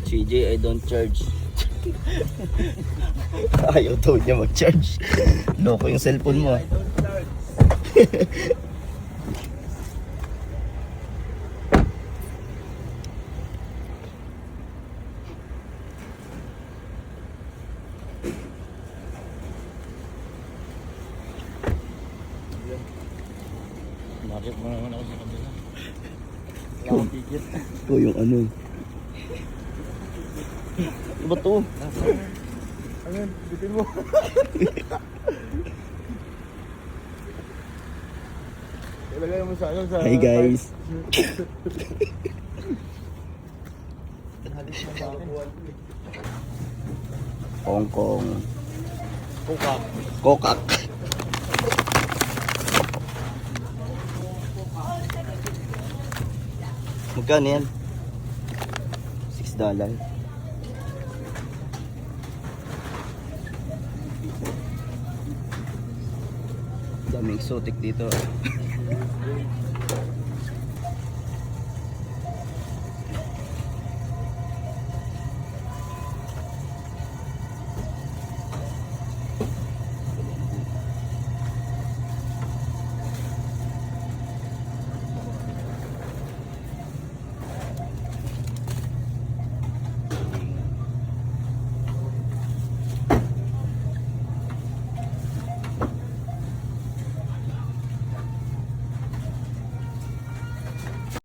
CJ, I don't charge. Ayaw daw niya mag-charge. Loko yung cellphone mo. I don't charge. Bakit mo naman ako sa kabila? Wala akong ticket. Ito yung ano. Ano ba to? Ano yun? Bitin mo. Ilagay mo sa ano sa... Hi guys. Hong Kong. Kuka. Kokak. Magkano yan? $6. Dami exotic dito.